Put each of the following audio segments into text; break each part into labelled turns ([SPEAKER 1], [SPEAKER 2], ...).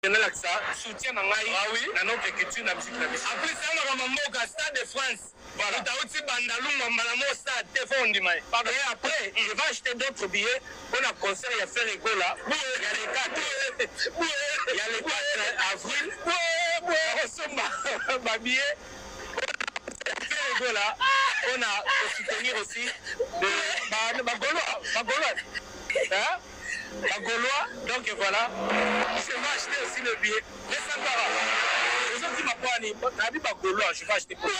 [SPEAKER 1] L'accent, soutien dans notre écriture, dans la musique. Après ça, on a Stade de France. Voilà. Tu as aussi Bandalou, Malamo, Stade, Téfon, après, je vais acheter d'autres billets. On a concert, il y a fait rigolo là. Il y a les 4. Il y a les 4 avril. On a billets. Là, on a soutenir aussi de Bagolois. Hein? La Gaulois, donc voilà, je vais acheter aussi le billet. Mais ça va. Les autres m'ont dit ma Gaulois, je vais acheter pour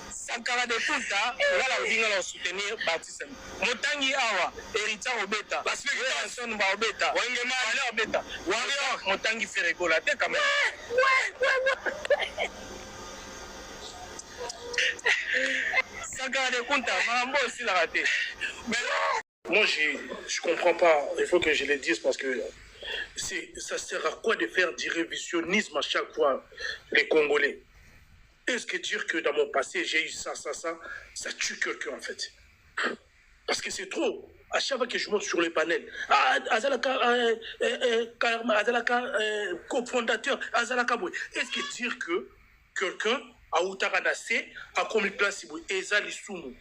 [SPEAKER 1] Sankara de tout ça, voilà, on va soutenir Baptiste. Motangi Awa, Héritier Obeta, parce que Ranson va Obeta, Wangema Obeta, Warrior, Motangi Ferregola, t'es quand même.
[SPEAKER 2] Moi, je comprends pas. Il faut que je le dise parce que ça sert à quoi de faire du révisionnisme à chaque fois, les Congolais? Est-ce que dire que dans mon passé, j'ai eu ça tue quelqu'un en fait? Parce que c'est trop. À chaque fois que je monte sur les panels, Azalaka, cofondateur, Azalaka, est-ce que dire que quelqu'un a Outaranassé a commis place Ezali Soumou?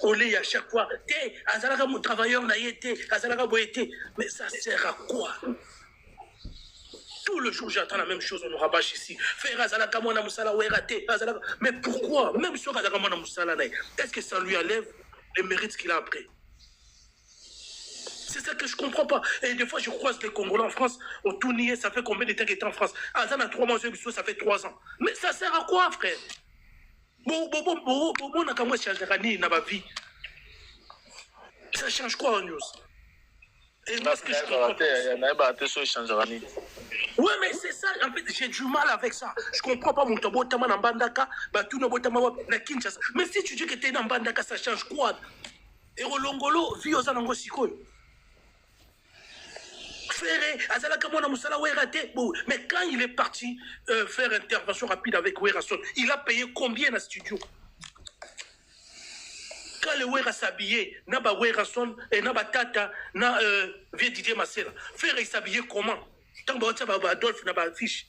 [SPEAKER 2] Olé à chaque fois, Azalaka mon travailleur n'a été, Azalaka boité, mais ça sert à quoi? Tout le jour j'attends la même chose, on nous rabâche ici. Faire Azalaka mon amusala ou raté, mais pourquoi? Même sur Azalaka mon amusala, est-ce que ça lui enlève les mérites qu'il a après? C'est ça que je ne comprends pas. Et des fois, je croise des Congolais en France, au Tournier, ça fait combien de temps qu'il est en France? Azan a 3 mois, ça fait 3 ans. Mais ça sert à quoi, frère? Ça change quoi en news? Et moi, ce que je comprends pas. Ouais, mais c'est ça, en fait, j'ai du mal avec ça. Je comprends pas mon tobo tama na Mbandaka, tout na botama na Kinshasa. Mais si tu dis que tu es dans Mbandaka, ça change quoi? Et Rolongolo, vie aux anangos sikoy. Mais quand il est parti faire intervention rapide avec Werason, il a payé combien dans le studio? Quand le Wera s'habillait, n'a pas Werason et n'a pas Tata, n'a vieux Didier Massela. Faire s'habiller comment? Tant que Adolphe n'a pas fiche.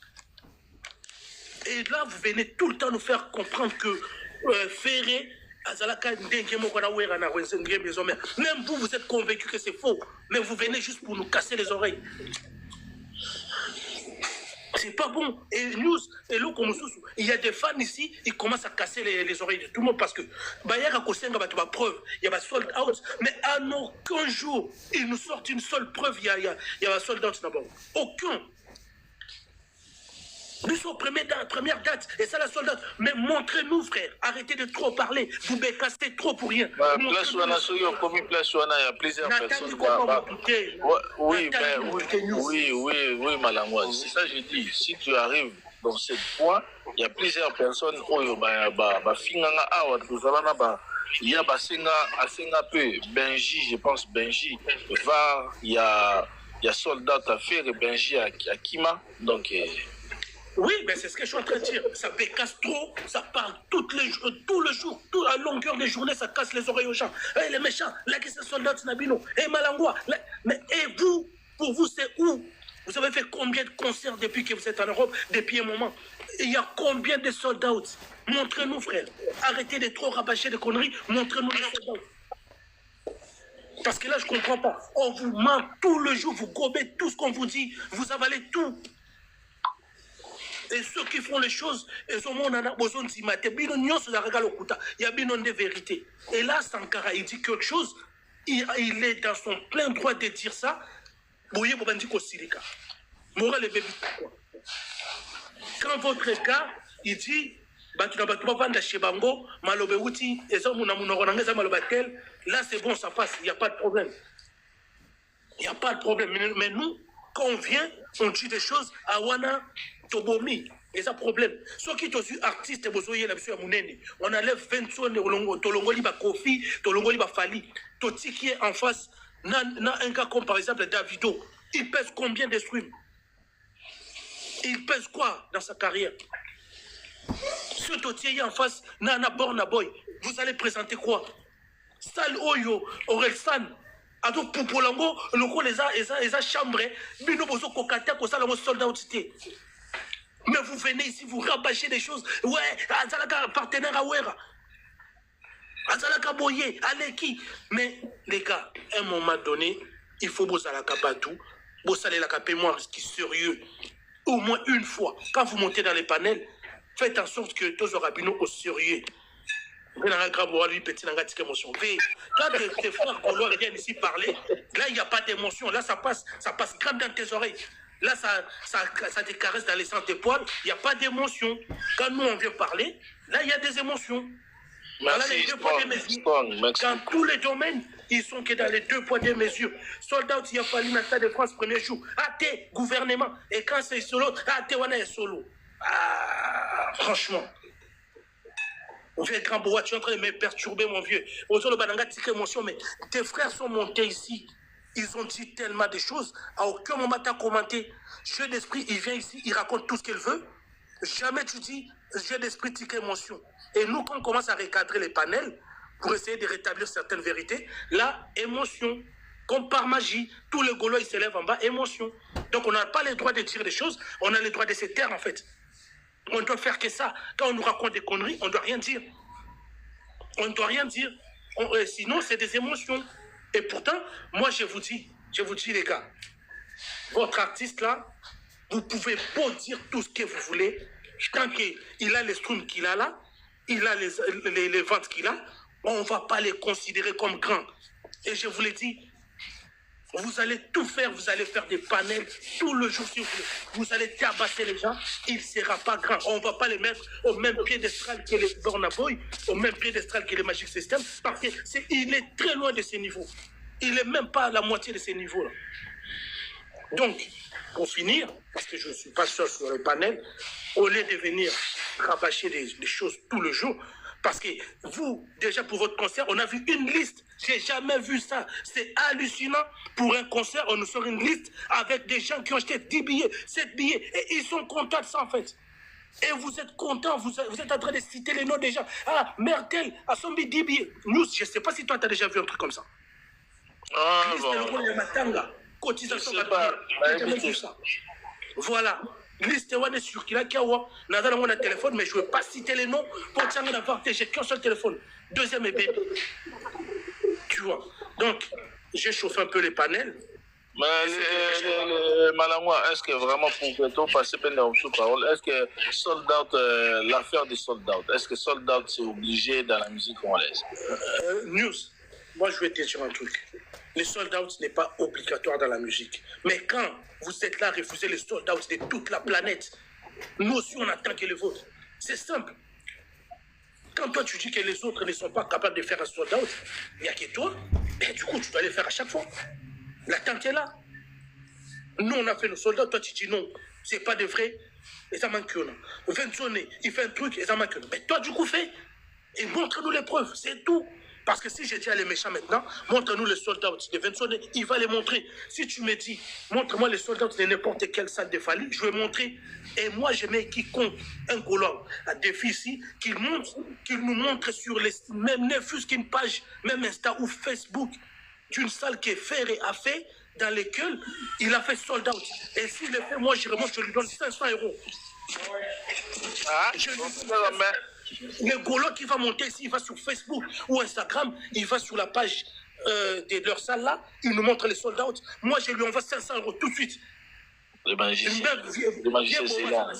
[SPEAKER 2] Et là, vous venez tout le temps nous faire comprendre que Ferré, même vous, vous êtes convaincus que c'est faux. Mais vous venez juste pour nous casser les oreilles. C'est pas bon. Et news, et là, il y a des fans ici, ils commencent à casser les oreilles de tout le monde parce que il y a preuve, il y a sold out. Mais à aucun jour, ils nous sortent une seule preuve, il y a sold out d'abord. Aucun. Nous sommes première date, et ça la soldat. Mais montrez-nous, frère. Arrêtez de trop parler. Vous bécassez trop pour rien.
[SPEAKER 3] Place où on a, il y a plusieurs personnes. Oui, Malangois. C'est ça que je dis. Si tu arrives dans cette point, il y a plusieurs personnes. Il y a Asenga peu, Benji, je pense Benji, VAR, il y a Soldat à faire et Benji à Kima. Donc.
[SPEAKER 2] Oui, mais c'est ce que je suis en train de dire. Ça bécasse trop, ça parle tout le jour, à longueur des journées, ça casse les oreilles aux gens. Hey, les méchants, là, qui c'est soldat Nabino, hey, Malangwa. Mais et vous, pour vous, c'est où? Vous avez fait combien de concerts depuis que vous êtes en Europe, depuis un moment? Il y a combien de sold out? Montrez-nous, frère. Arrêtez de trop rabâcher des conneries, montrez-nous les sold out. Parce que là, je ne comprends pas. On vous ment tout le jour, vous gobez tout ce qu'on vous dit, vous avalez tout. Et ceux qui font les choses, ils ont besoin de s'y mettre. Il y a bien des vérités. Et là, Sankara, il dit quelque chose, il est dans son plein droit de dire ça. Quand votre gars, il dit, là c'est bon, ça passe, il n'y a pas de problème. Il n'y a pas de problème. Mais nous, quand on vient, on dit des choses à Wana Tobomi. Et ça problème. Ceux qui sont artistes, on enlève 20 sons, Tolongoli ba Kofi, Tolongoli ba Fali. Toti qui est en face, un gars comme par exemple Davido, il pèse combien de streams? Il pèse quoi dans sa carrière? Ce Toti est en face, Nana Borna Boy, vous allez présenter quoi? Sal Oyo, Orelsan, Alors, pour Polango, le coup, les a chambrés, bino bozo kokata, ko sala mo soldat outité. Mais vous venez ici, vous rabâchez des choses. Ouais, Azalaka partenaire à Ouera. Azalaka Boye, Aleki. Mais les gars, à un moment donné, il faut Bozalaka Batou, Bozalaka Pémoire, qui est sérieux. Au moins une fois, quand vous montez dans les panels, faites en sorte que tous les rabbinaux au sérieux. Quand tes frères Gaulois viennent ici parler, là il n'y a pas d'émotion, là ça passe grave dans tes oreilles. Là ça te caresse dans les sens des poils, il n'y a pas d'émotion. Quand nous on vient parler, là il y a des émotions. Voilà les deux poids des mesures. Dans tous les domaines, ils sont que dans les deux poids des mesures. Soldats, il y a fallu dans le Stade de France premier jour. Athée, gouvernement. Et quand c'est solo, athée, on est solo. Ah, franchement. On fait grand bois, tu es en train de me perturber, mon vieux. Aujourd'hui, le bananga tique émotion, mais tes frères sont montés ici. Ils ont dit tellement de choses. À aucun moment tu as commenté. Jeu d'esprit, il vient ici, il raconte tout ce qu'il veut. Jamais tu dis jeu d'esprit, tique émotion. Et nous, quand on commence à recadrer les panels pour essayer de rétablir certaines vérités, là, émotion. Comme par magie, tous les Gaulois, ils se lèvent en bas, émotion. Donc on n'a pas le droit de dire des choses, on a le droit de se taire en fait. On doit faire que ça. Quand on nous raconte des conneries, on ne doit rien dire. On ne doit rien dire. Sinon, c'est des émotions. Et pourtant, moi, je vous dis les gars, votre artiste là, vous pouvez beau dire tout ce que vous voulez, tant qu'il a les strums qu'il a là, il a les ventes qu'il a, on ne va pas les considérer comme grands. Et je vous l'ai dit, vous allez tout faire, vous allez faire des panels tout le jour si vous voulez. Vous allez tabasser les gens, il ne sera pas grand. On ne va pas les mettre au même piédestal que les Burna Boy, au même piédestal que les Magic System, parce qu'il est très loin de ces niveaux. Il n'est même pas à la moitié de ces niveaux-là. Donc, pour finir, parce que je ne suis pas seul sur le panel, au lieu de venir rabâcher des choses tout le jour, parce que vous, déjà pour votre concert, on a vu une liste. J'ai jamais vu ça. C'est hallucinant. Pour un concert, on nous sort une liste avec des gens qui ont acheté 10 billets, 7 billets. Et ils sont contents de ça, en fait. Et vous êtes contents, vous êtes en train de citer les noms des gens. Ah, Merkel a son 10 billets. Nous, je ne sais pas si toi, tu as déjà vu un truc comme ça.
[SPEAKER 3] Ah,
[SPEAKER 2] liste
[SPEAKER 3] bon.
[SPEAKER 2] le rôle de Matanga. Cotisation. J'ai jamais vu ça. Voilà. Liste est sur qui a mon téléphone, mais je ne veux pas citer les noms pour que d'avoir j'ai qu'un seul téléphone. Deuxième est bébé. Tu vois. Donc, j'ai chauffé un peu les panels.
[SPEAKER 3] Mais Malangwa, est-ce que vraiment pour passer pendant sous parole, est-ce que Sold Out, l'affaire de Sold Out, est-ce que Sold Out c'est obligé dans la musique congolaise?
[SPEAKER 2] News, moi je vais te dire un truc. Les Sold Out n'est pas obligatoire dans la musique. Mais quand vous êtes là à refuser les Sold Out de toute la planète, nous aussi on attend que les vôtres. C'est simple. Quand toi tu dis que les autres ne sont pas capables de faire un Sold Out, il n'y a que toi, et du coup tu dois les faire à chaque fois. L'attente est là. Nous, on a fait nos soldats, toi, tu dis non, c'est pas de vrai, et ça manque un. Vincent, il fait un truc, et ça manque un. Mais toi, du coup, fais, et montre-nous les preuves, c'est tout. Parce que si je dis à les méchants maintenant, montre-nous les soldats de Vincent, il va les montrer. Si tu me dis, montre-moi les soldats de n'importe quelle salle de Fali, je vais montrer. Et moi, je mets quiconque, un Gaulois, à défi ici, qu'il nous montre sur les, même ne fût-ce qu'une page, même Insta ou Facebook, d'une salle que Ferré a fait, dans laquelle il a fait sold out. Et s'il le fait, moi, je remonte, je lui donne 500 €.
[SPEAKER 3] Ah,
[SPEAKER 2] le Gaulois qui va monter ici, il va sur Facebook ou Instagram, il va sur la page de leur salle là, il nous montre les sold out. Moi, je lui envoie 500 € tout de suite.
[SPEAKER 3] Les magiciens, les magiciens, c'est là,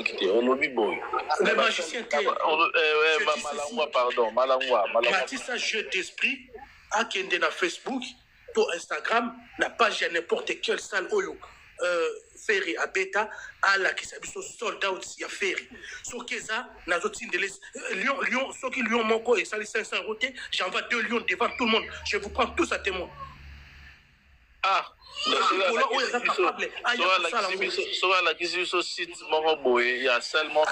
[SPEAKER 3] quitté. On l'a vu, boy.
[SPEAKER 2] Les magiciens,
[SPEAKER 3] Malangwa.
[SPEAKER 2] Baptiste, jeu d'esprit, à Kende na Facebook, pour Instagram, n'a pas gêné n'importe quelle salle, Oyo. Ferry à Beta, à la qui s'habille sold out, il y a Ferry. Sur Keza, n'a d'autres signes de Lyon, ceux qui Lyon manquent et ça les 500 €, j'envoie 2 lions devant tout le monde. Je vous prends tous à témoin.
[SPEAKER 3] Ah, sur la question site il y a seulement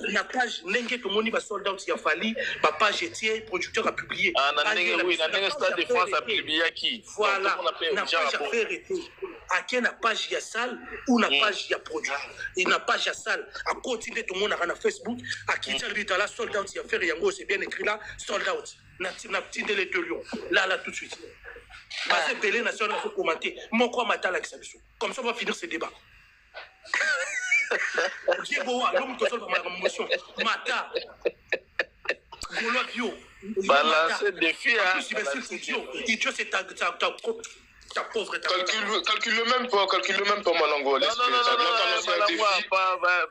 [SPEAKER 2] la page Nenge tout le monde va sold out, il a fallu ma page etier producteur a publié.
[SPEAKER 3] Ah, oui, la Stade de France a publié qui?
[SPEAKER 2] Voilà, la page a fait arrêter. À quelle page il y a salle ou la page il y a produit. Il n'a pas de salle. À continuer tout le monde à Facebook, à qui tient lui dans la sold out, il y a fait Yango, c'est bien écrit là, sold out. na tindele les 2 lions. Là, tout de suite. Basé Pelé national faut commenter. Mon quoi matin là qui s'abissou. Comme ça on va finir ce débat. Diego l'homme qui sort ma motion. Mata. Golo bio.
[SPEAKER 3] Balancer défi à.
[SPEAKER 2] Idiot c'est ta pauvre.
[SPEAKER 3] Calcule le même pas Malangwa. Non, Malangwa,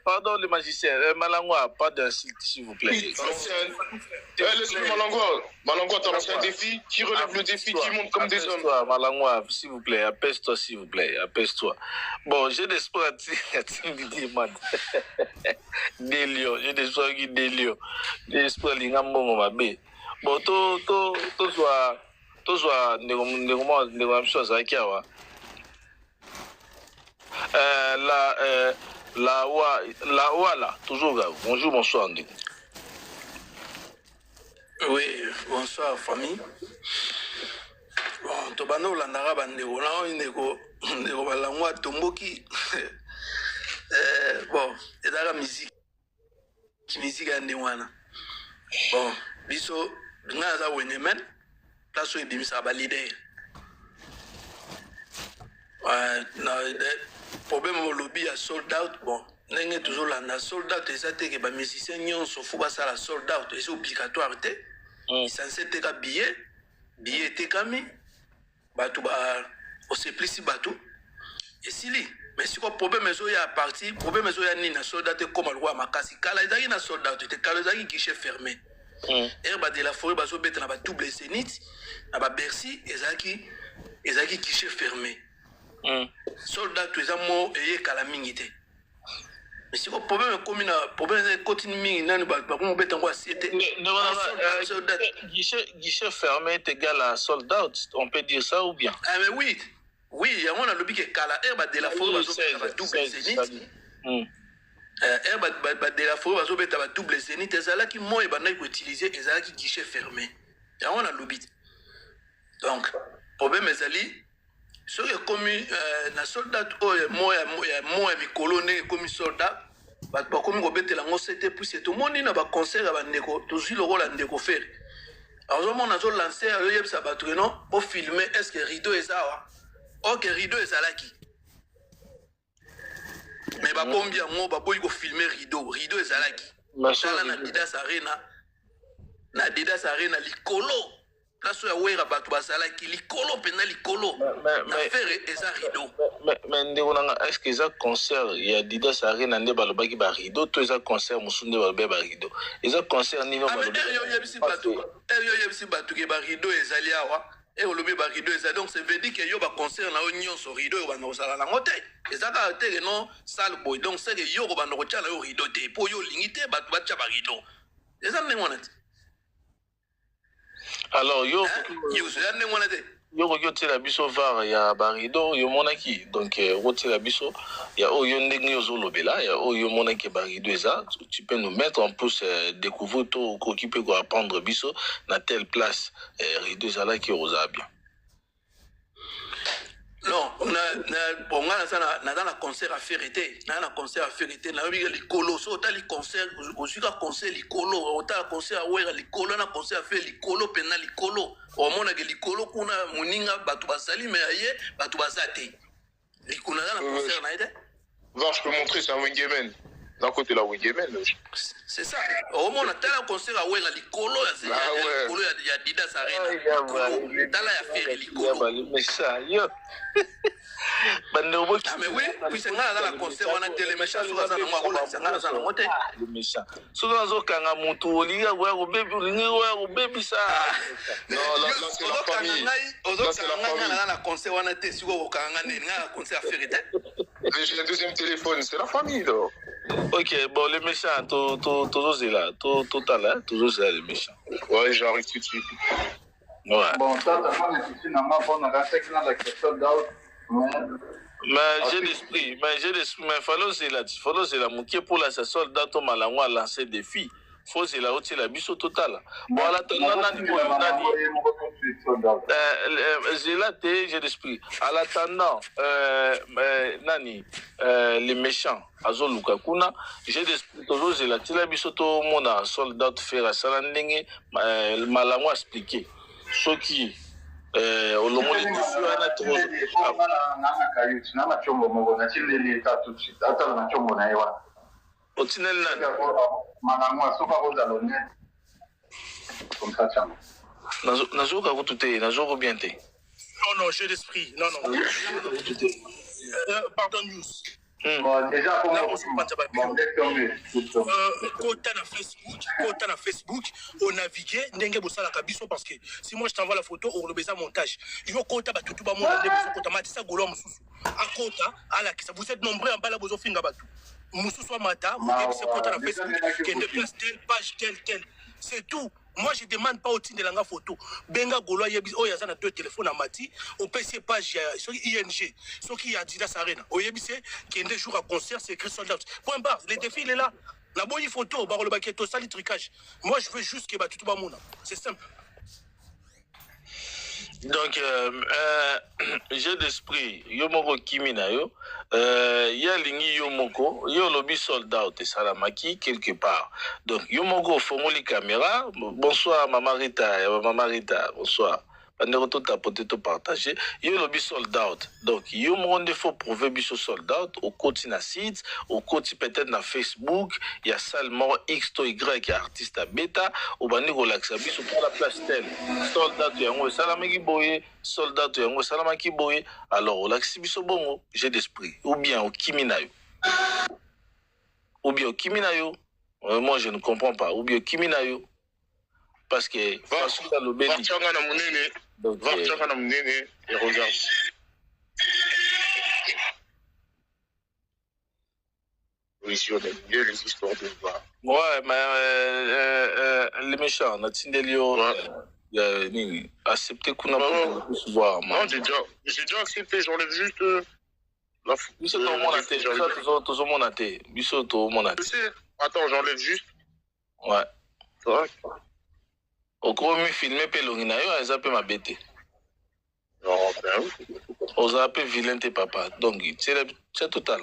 [SPEAKER 3] pardon les magiciens. Malangwa, pas d'insulte, s'il vous plaît.
[SPEAKER 4] Laisse-le Malangwa, t'as lancé un défi, qui relève le défi, qui monte comme des hommes.
[SPEAKER 3] Malangwa, s'il vous plaît, apaise-toi, s'il vous plaît, apaise-toi. Bon, j'ai des espoirs des lions, j'ai des espoirs des lions. Des espoirs qui n'ont pas de bon, tout soit. Toujours des choses à Kiawa. La Wala, toujours là. Bonjour, bonsoir.
[SPEAKER 5] Oui, bonsoir famille. Bon, Tobano Landara Bandego, là on est go balangwa tomboki. Bon, et dans la musique andewana. Bon, biso ngaza wenemen. Place où il bimisa validé. Problème au lobby à sold out. Bon, n'est toujours là. Na sold out, et ça t'es que les musiciens n'y sont fous ça la sold out. Et c'est obligatoire. Ils sont censés te billet te kami. Batou au simplici batou. Et si li, mais si quoi problème est à partir, problème est à ni na sold out comme le roi makasi. Kala est na sold out. Te kala est guichet fermé. Herba de la forêt baso bête na ba double zénith na ba Bercy ezaki guichet fermé. Soldat tu eza mo eye kala mingité. Mais si ko problème comme na problème continue mingi nani ba ko bête ngo asiété.
[SPEAKER 3] Guichet fermé est égal à sold out, on peut dire ça ou bien?
[SPEAKER 5] Ah mais oui, on a le bic kala herba de la forêt baso bête na ba double zénith. De la forêt baso beta ba double zénith ezala ki mo e bana ko utiliser ezala ki guichet fermé. Ya on a lobby. Donc problème ezali so que comme na soldat o mo ya mikolo ne comme soldat ba comme ko betela ngo c'était puis c'est tout monde na ba concert ba ndeko toujours le rôle ndeko faire. Alors on a zo lancer yo yebsa ba tout non pour filmer est-ce que rideau ezawa. OK rideau ezala ki. Mais bah combien moi bah boy go filmer rideau ezalaki sala na Didas Arena likolo place ya wera batu basalaki likolo pena likolo na faire eza rideau
[SPEAKER 3] mais ndeko est-ce que ça concert ya Didas Arena nde balobaki ba rideau to eza concert musunde balobe ba rideau eza concert nino balobe
[SPEAKER 5] yo yebisi batu ke ba rideau ezali awa et au lobby rideau ça donc ça veut dire que yo ba concert na union so rideau ba no sala na ngote ezaka te non salle boy donc c'est que yo ba no chala yo rideau te po yo lingité ba cha ba rideau eza ngona te
[SPEAKER 3] alors yo
[SPEAKER 5] eza ngona te
[SPEAKER 3] yo tela biso var ya ba rideau yo monaki donc tela biso ya yo ndenge yo zo lobela ya yo monaki ba rideau eza tu peux nous mettre en plus découvrir to ko qui peut apprendre biso na telle place rideau eza là qui osa bien.
[SPEAKER 5] Non, on a dans la concert à faire été, na concert à faire été, na les colos, so ta les concert, aussi ka concert les colos, on ta concert à ouais les colos, na concert à faire les colos, pena les colos, au moins que les colos kuna muninga batu basali mais aye batu basate. Les kuna dans la concert na été.
[SPEAKER 4] Va, je peux montrer, c'est un wingman. D'un côté la wingman.
[SPEAKER 5] C'est ça. Au moins on a tel concert à ouais les colos, c'est les colos il y a Didas Arena. Dans la affaire les colos.
[SPEAKER 3] Mais ça yo.
[SPEAKER 5] Ah mais oui, c'est là la concert on a télé méchant sur ça na ngwa c'est là ça na ngote
[SPEAKER 3] le méchant souvent zo kanga mutu olinga wa go baby ça
[SPEAKER 4] non là c'est la famille
[SPEAKER 5] ozo kanga na concert on a té si go kanga na concert à faire était
[SPEAKER 4] j'ai un deuxième téléphone c'est la famille là.
[SPEAKER 3] OK bon les méchants toujours c'est là total toujours c'est le méchant
[SPEAKER 4] ouais j'arrive tout de suite
[SPEAKER 3] ouais
[SPEAKER 6] bon ça c'est une maman pour la section de la question d'out.
[SPEAKER 3] Mais j'ai l'esprit, mais fallait c'est là, mon qui pour la soldat au Malangwa lancer défi. faut c'est la haute c'est la biso totale. Bon à l'attendant nani j'ai là j'ai l'esprit. À l'attendant nani les méchants azo luka kuna j'ai l'esprit toujours j'ai la tila biso to mona soldat faire sala ndenge malango expliquer ce qui olongo les tissus ana trop
[SPEAKER 6] na kayuti na machombo moko na chilele tatu ata na chombo na yewa
[SPEAKER 3] otinel nani
[SPEAKER 6] malango asoka koza lonne comme ça chama
[SPEAKER 3] nazoka kutute nazoko bien te
[SPEAKER 2] non jeu d'esprit non pardon news
[SPEAKER 6] déjà
[SPEAKER 2] kota na Facebook on navigue ndenge bosala kabiso parce que si moi je t'envoie la photo on le beza montage yo kota batutu ba mona ndenge kota matisa golo mususu akota ala kisa vous êtes nombreux en bala bozo finga batu mususu mata vous devez kota na Facebook que place telle page telle c'est tout. Moi, je ne demande pas au team de la photo. Benga Golo, il y a deux téléphones à Mati. Au PC page sur ING. Ce qui a dit dans Arena. Au Yébissé, qui est des jours à concert, c'est écrit sold out. Point barre. Le défi, il est là. La bonne photo, le baqueto, ça, le tricage. Moi, je veux juste que tout le monde. C'est simple.
[SPEAKER 3] Donc, jeu d'esprit, Yomoko Kimina yo, Yalingi Yomoko, Yolobi soldat et Salamaki quelque part. Donc, Yomoko Fomoli caméra, bonsoir Maman Rita, bonsoir. Pendant que tu as peut-être partagé, Yolobi soldat. Donc, Yomoko faut prouver biso soldat au côté na site, au côté peut-être na Facebook, il y a seulement X to Y artiste à bêta, au bani relaxa biso pour la place telle. Soldat yango salamaki boye, soldat yango salamaki boye. Alors, au laxi biso bongo, j'ai d'esprit. Ou bien au kiminayo. Ou bien au kiminayo. Moi, je ne comprends pas. Ou bien au kiminayo. Parce que façon dans le béni.
[SPEAKER 4] Va et regarde. Oui, si on aime bien les histoires de voir.
[SPEAKER 3] Ouais, mais les méchants, on a Tindelio. Accepté qu'on a pas pu se voir.
[SPEAKER 4] Non, j'ai déjà accepté, j'enlève juste la photo.
[SPEAKER 3] Biso to monate, tout monate. Biso to monate.
[SPEAKER 4] Je sais. Attends, j'enlève juste.
[SPEAKER 3] Ouais.
[SPEAKER 4] C'est vrai.
[SPEAKER 3] Au cours de filmer Pelongina, ils appellent ma bête.
[SPEAKER 4] Non, ben oui.
[SPEAKER 3] Ils appellent vilain tes papa. Donc, c'est total.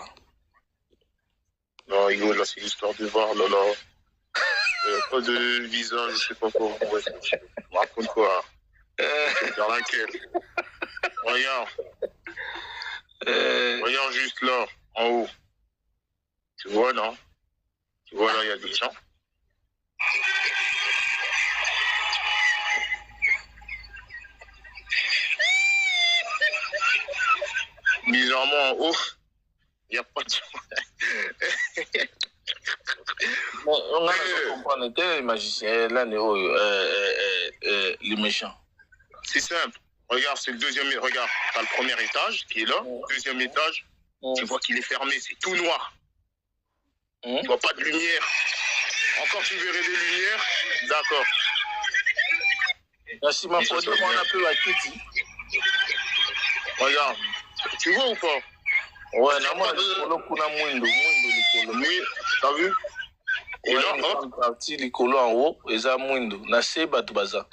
[SPEAKER 4] Non, Hugo, là, c'est l'histoire de voir, là. Pas de visage, je sais pas quoi. Ouais, je raconte quoi. Dans laquelle. Regarde. Regarde juste là, en haut. Tu vois, non? Tu vois, là, il y a des gens. Bizarrement, en haut, il n'y a pas de...
[SPEAKER 3] On a comprendre les magiciens, là, les méchants.
[SPEAKER 4] C'est simple. Regarde, c'est le deuxième... Regarde, tu as le premier étage qui est là. Deuxième étage, tu vois qu'il est fermé, c'est tout noir. Tu vois pas de lumière. Encore tu verrais des lumières. D'accord.
[SPEAKER 3] Merci, ma pote, on a peu à Kitty.
[SPEAKER 4] Regarde. Tu vois ou pas?
[SPEAKER 3] Ouais, oui,
[SPEAKER 4] t'as vu? Et là,
[SPEAKER 3] hop. Parti l'icolo en haut, et ça mouindo. Nassé Batoubaza.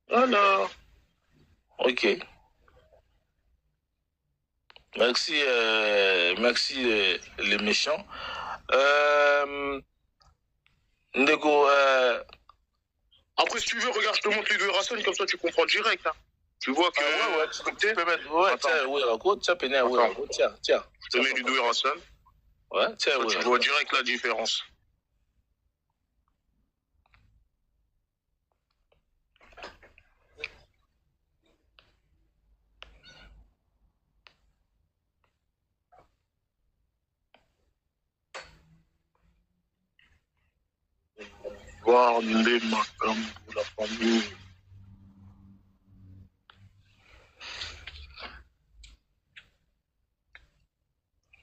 [SPEAKER 4] Voilà.
[SPEAKER 3] Ok. Merci, merci les méchants. Ndeko.
[SPEAKER 4] Après, si tu veux, regarde, je te montre les deux racines, comme ça tu comprends direct. Hein. Tu vois que.
[SPEAKER 3] Ouais, tu peux mettre. Ouais, tiens, ouais, raconte, tiens, pénère, ouais, raconte, tiens.
[SPEAKER 4] Je te mets les deux racines.
[SPEAKER 3] Ouais, tiens, ouais.
[SPEAKER 4] Tu vois direct la différence. Voir les macams pour la famille.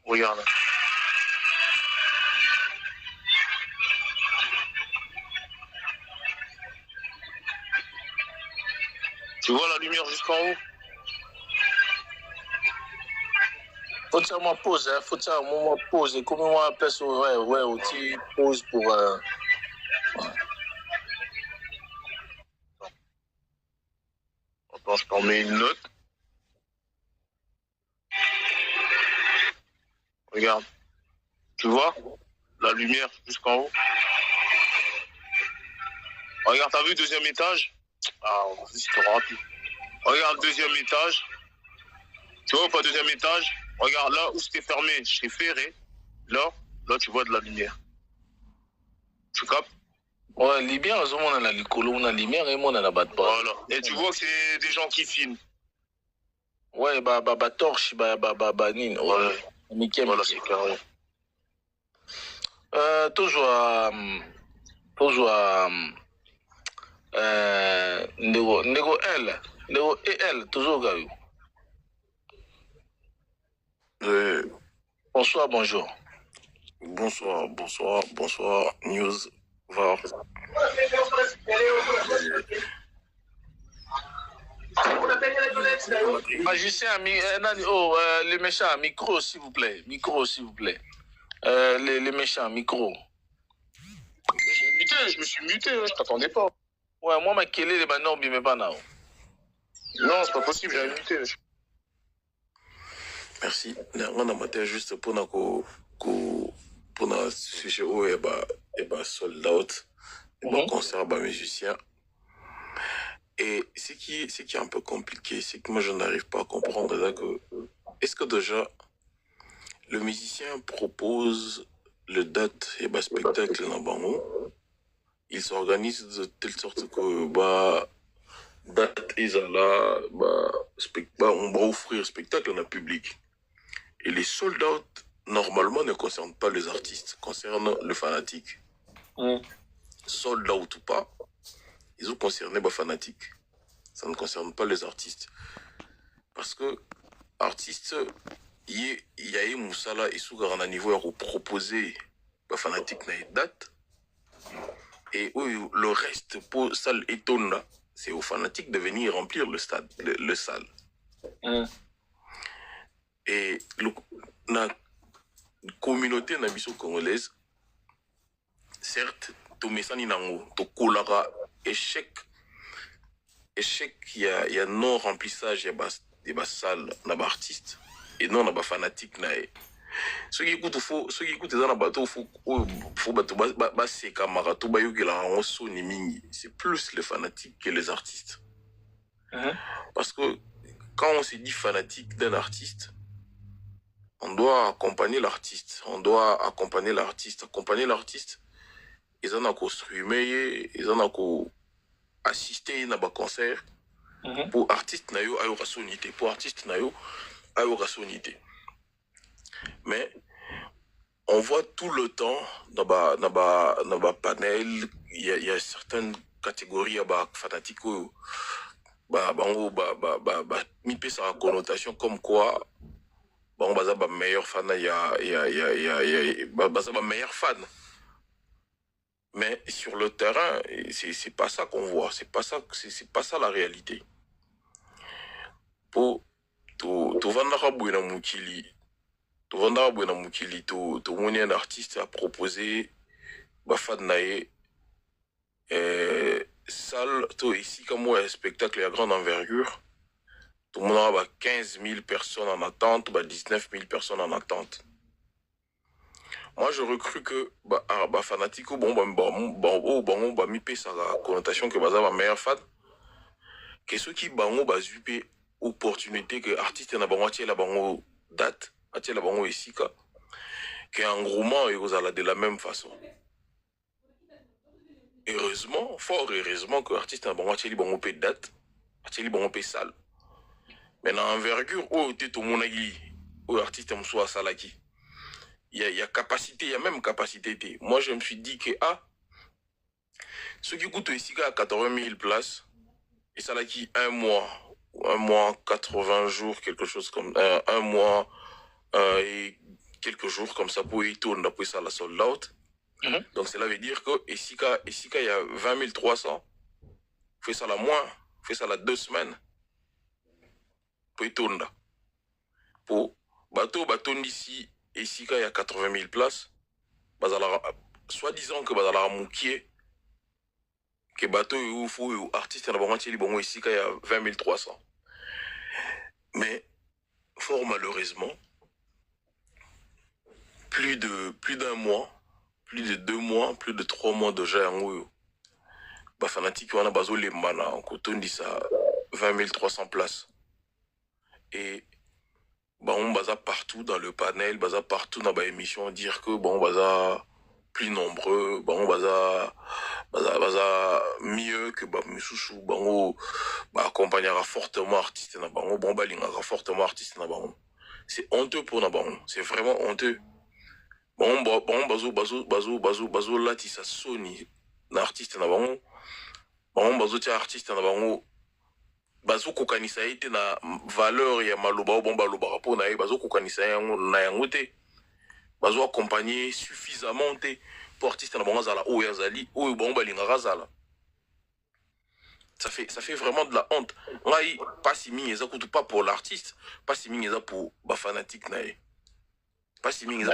[SPEAKER 4] Regarde. Tu vois la lumière jusqu'en haut?
[SPEAKER 3] Faut que ça me pose, hein. Faut que ça me pose. Comment on appelle ça? Ouais, aussi pose pour.
[SPEAKER 4] Attends, je t'en mets une note. Regarde. Tu vois la lumière jusqu'en haut. Regarde, t'as vu deuxième étage? Ah, c'est rapide. Regarde deuxième étage. Tu vois ou pas deuxième étage? Regarde là où c'était fermé, je t'ai ferré. Là tu vois de la lumière. Tu captes?
[SPEAKER 3] Ouais, lumière, on a la licolo, on a la lumière et on a la batte.
[SPEAKER 4] Voilà. Et tu vois que c'est des gens qui filment.
[SPEAKER 3] Ouais, torche, nine.
[SPEAKER 4] Ouais.
[SPEAKER 3] Mickey,
[SPEAKER 4] voilà, c'est carré.
[SPEAKER 3] Toujours Nego L. Nego EL, toujours Gaïou. Bonsoir, bonjour.
[SPEAKER 7] Bonsoir, News VAR.
[SPEAKER 3] Magicien, les méchants, micro, s'il vous plaît. Les méchants, micro.
[SPEAKER 4] Je me suis muté, je t'attendais pas.
[SPEAKER 3] Ouais, moi, ma kélé, les banons, mais pas now.
[SPEAKER 4] Non, c'est pas possible, j'ai muté.
[SPEAKER 7] Merci. On a maté juste pour na sujet où et sold out, concert musicien. Et ce qui est un peu compliqué, c'est que moi je n'arrive pas à comprendre là que est-ce que déjà le musicien propose le date et spectacle dans Bango, il s'organise de telle sorte que date est là, on va offrir spectacle dans le public. Et les sold out normalement ne concernent pas les artistes, concernent le fanatique. Sold out ou pas, ils ont concerné les fanatiques. Ça ne concerne pas les artistes. Parce que artistes, il y a eu Moussala et Sougar à niveau à proposer les fanatiques dans les dates. Et le reste, pour salle étonne là, c'est aux fanatiques de venir remplir le stade, le salle. Et la communauté congolaise, certes, tout messani nango, tout kolara, échec, il y a non remplissage, il y a salle, il y a artiste, et non, il y a fanatique. Ceux qui écoutent, dans la bateau, c'est plus les fanatiques que les artistes. Parce que quand on se dit fanatique d'un artiste, on doit accompagner l'artiste. Accompagner l'artiste, ils en ont streamer, ils en ont assister à un concert. Pour artiste, pour artiste, mais on voit tout le temps dans le panel, il y a certaines catégories fanatiques où mi peut sa connotation comme quoi on va meilleur fan, il y a meilleur fan. Mais sur le terrain, c'est pas ça qu'on voit, c'est pas ça la réalité. Pour tout vendre buena mukili, un artiste a proposé fan nae salle to ici comme un spectacle à grande envergure. Tout le monde a 15 000 personnes en attente, 19 000 personnes en attente. Moi, je recrue que fanatique mi pe sa connotation que baza meilleur fan que ceux qui zupe opportunité que artiste na bango la bango date, la bango esika que engouement et aux de la même façon. Fort heureusement que artiste na bango bango pe date, bango pe salle. Mais dans l'envergure, tout le monde a artiste à salaki. Il y a capacité, il y a même capacité. Moi, je me suis dit que ceux qui coûtent ici à 80 000 places, et ça là qui un mois, 80 jours, quelque chose comme un mois et quelques jours comme ça pour y tourner après ça la sold out. Donc cela veut dire que ici il y a 20 300, fait ça la moins, fait ça la 2 semaines pour y tourner. Pour bateau d'ici. Et ici, il y a 80 000 places, soi-disant que la moukier, que bateau ou artiste, ici, il y a 20 300. Mais fort malheureusement, plus d'un mois, plus de 2 mois, plus de 3 mois déjà yango ba fanatique wana bazo lembana en kotondi ça 20 300 places. Et on baza partout dans le panel, baza partout dans la émission dire que bon baza plus nombreux, bon baza mieux que ba misusu bango ba accompagnera fortement artiste na bango, bon balingaka fortement artiste na bango. C'est honteux pour na bango, c'est vraiment honteux. Bon bazo lati sa soni na artiste na bango. Bon bazo tia artiste na bango. Bazo kokanisa ite na valeur ya maloba bon baloba rapport na bazo kokanisa na yango te. Bazo accompagner suffisamment te pour artiste na bango zala o yazali o bon balingaka zala. Ça fait vraiment de la honte. Ngai pas si mingi eza kutu pas pour l'artiste, pas si mingi eza pour ba fanatique na ye. Pas si mingi eza.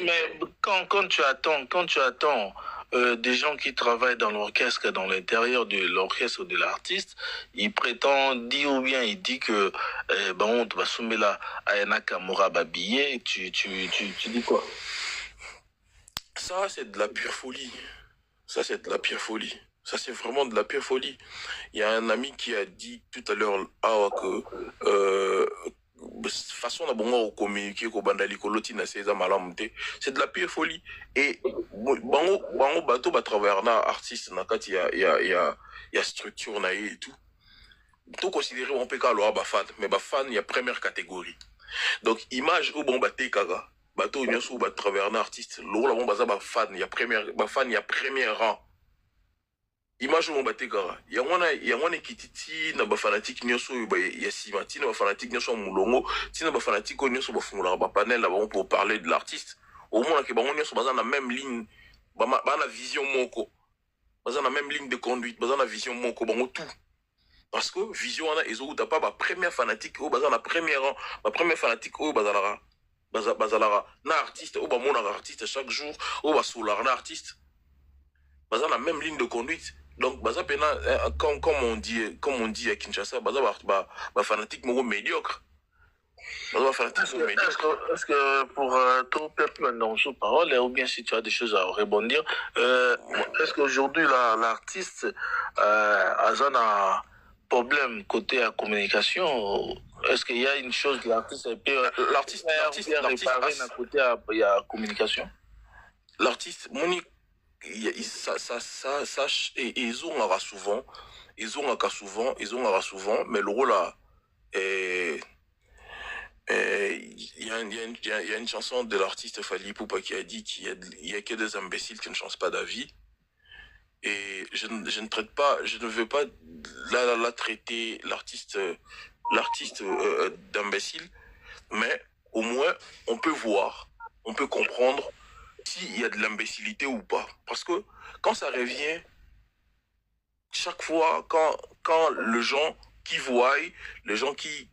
[SPEAKER 5] Mais quand tu attends des gens qui travaillent dans l'orchestre, dans l'intérieur de l'orchestre ou de l'artiste, ils prétendent dire ou bien ils disent que on va soumettre là à Ayana Kamura Babillet, tu dis quoi?
[SPEAKER 7] Ça c'est de la pure folie. Ça c'est de la pure folie. Ça c'est vraiment de la pure folie. Il y a un ami qui a dit tout à l'heure que façon na bongo communiquer ko bandali ko loti na seza malamute, c'est de la pure folie. Et bango bato ba travailler na artiste na kati ya structure na et tout. Tout considérer on peut ka lo ba fan, mais ba fan il y a première catégorie. Donc image ou bon ba tekaga, bato nyoso ba travailler na artiste, lo la bon baza ba fan, il y a premier rang. Image où on battait gara. Il y a un kititi na ba fanatique nyoso ya simati na ba fanatique nyoso mulongo, tina ba fanatique nyoso ba fungula ba panel là pour parler de l'artiste. Au moins que ba nyoso baza na même ligne, ba na vision moko. Baza na même ligne de conduite, baza na vision moko bango tout. Parce que vision ana ezo ta pas ba première fanatique au baza na premier rang, ba première fanatique au bazalara. Bazalara na artiste au ba mona artiste chaque jour, au ba solar na artiste. Baza na même ligne de conduite. Donc baza pena comme on dit à Kinshasa, baza ba fanatique mo médiocre. Baza fanatique médiocre.
[SPEAKER 5] Est-ce que pour ton peuple dans sous parole ou bien si tu as des choses à rebondir, est-ce qu'aujourd'hui l'artiste a un problème côté à communication? Est-ce qu'il y a une chose que l'artiste
[SPEAKER 7] l'artiste
[SPEAKER 5] côté à communication?
[SPEAKER 7] L'artiste Monique ça ils ont souvent, mais le rôle là il y a une chanson de l'artiste Fally Ipupa qui a dit qu'il y a que des imbéciles qui ne changent pas d'avis. Et je ne veux pas la traiter l'artiste d'imbécile, mais au moins on peut voir, on peut comprendre s'il y a de l'imbécilité ou pas. Parce que quand ça revient, chaque fois, quand les gens qui voient, les gens qui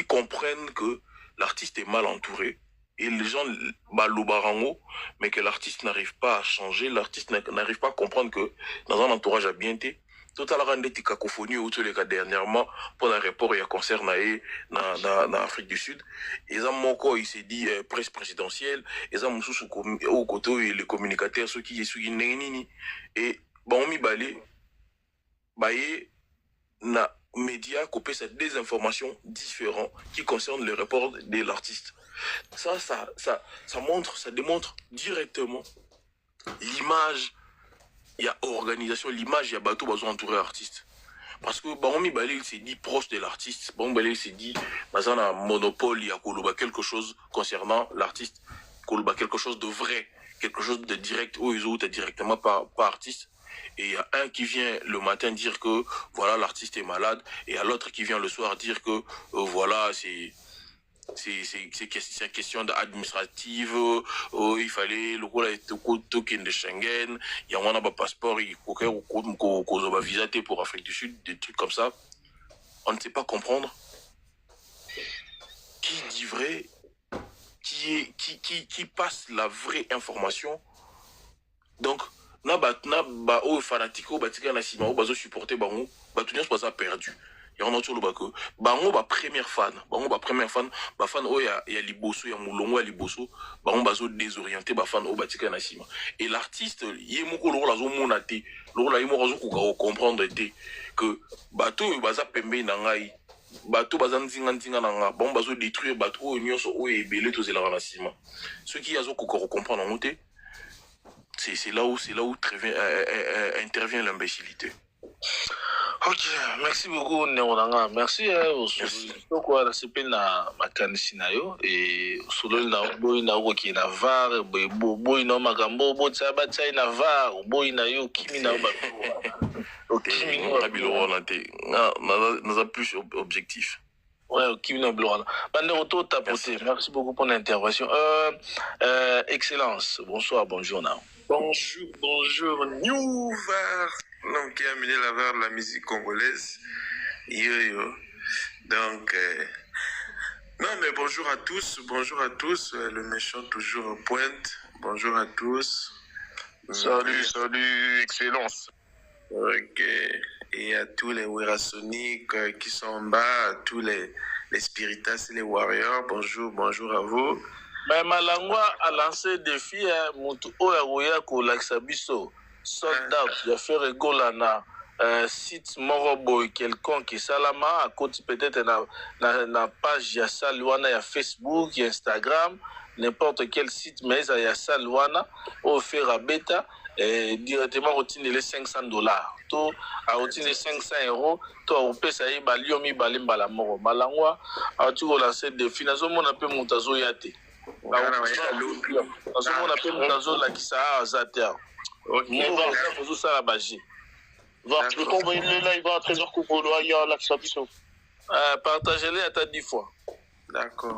[SPEAKER 7] comprennent que l'artiste est mal entouré, et les gens barango, mais que l'artiste n'arrive pas à changer, l'artiste n'arrive pas à comprendre que dans un entourage à bien été, tout à l'heure, des cacophonie ou tous les cas dernièrement, pour un rapport, il y a concert dans Afrique du Sud. Et ça, il s'est dit presse présidentielle, et ça, au côté, les communicateurs, ceux qui et bon, on m'y balé, na médias coupé cette désinformation différente qui concerne le rapport de l'artiste. Ça démontre directement l'image. Il y a organisation, l'image, il y a bateau besoin d'entourer l'artiste. Parce que Baromi Balé, il s'est dit proche de l'artiste. Baromi Balé, il s'est dit, dans un monopole, il y a quelque chose concernant l'artiste, quelque chose de vrai, quelque chose de direct, où ils ont directement par artiste. Et il y a un qui vient le matin dire que, voilà, l'artiste est malade, et il y a l'autre qui vient le soir dire que, voilà, c'est question administrative, il fallait le rôle token de Schengen, il y a un passeport, il faut un visa pour Afrique du Sud, des trucs comme ça. On ne sait pas comprendre qui dit vrai, qui passe la vraie information. Donc, fanatique, supporter, perdu. Il y a un autre bako. Bango ba première fan. Bango ba première fan. Ba fan o ya liboso ya mulongo ya liboso. Bango bazo désorienté ba fan o batika na sima. Et l'artiste yemoko lo la zo monate. Lo la yemoko zo ko comprendre té que bato baza pembe na ngai. Bato baza nzinga na nga. Bango bazo détruire bato o nyonso o ebele to zela na sima. Ceux qui azo ko comprendre ngoté. C'est là où intervient l'imbécilité.
[SPEAKER 3] Ok, merci beaucoup Neonanga. Merci quoi la CP na makanisi na yo et solo na boy na oki na var boy na makambo bo tsaba tsai na var boy na yo kimi na ba.
[SPEAKER 7] Ok, on a plus objectif.
[SPEAKER 3] Ouais, kimi na blora. Bande auto tapoter. Merci beaucoup pour l'intervention. Excellence. Bonsoir, bonjour now.
[SPEAKER 5] Bonjour, New Var. L'homme qui a amené la VAR de la musique congolaise. Yo. Donc, non, mais bonjour à tous, le méchant toujours en pointe. Bonjour à tous.
[SPEAKER 4] Salut, excellence.
[SPEAKER 5] Ok. Et à tous les Werasoniques qui sont en bas, à tous les Spiritas et les Warriors, bonjour à vous.
[SPEAKER 3] Mais Malangwa a lancé un défi, Moutou Oya Kolaksa Biso. Sold out, il a fait rigoler na site Moroboy quelconque et Salama à côté peut-être na page ya Saluana ya Facebook, ya Instagram, n'importe quel site mais il y a Saluana au faire à bêta et directement retirer les $500. To a retirer 500 €, to au pesa yi baliomi balimbala moro. Malangwa a tu lancer défi nazo mona pe mutazo yate. Nazo mona pe mutazo la kisa azater.
[SPEAKER 4] Ok,
[SPEAKER 3] voir, tu peux envoyer le live à 13h Koukolo, il y a l'accès à partagez-les à ta 10 fois.
[SPEAKER 5] D'accord.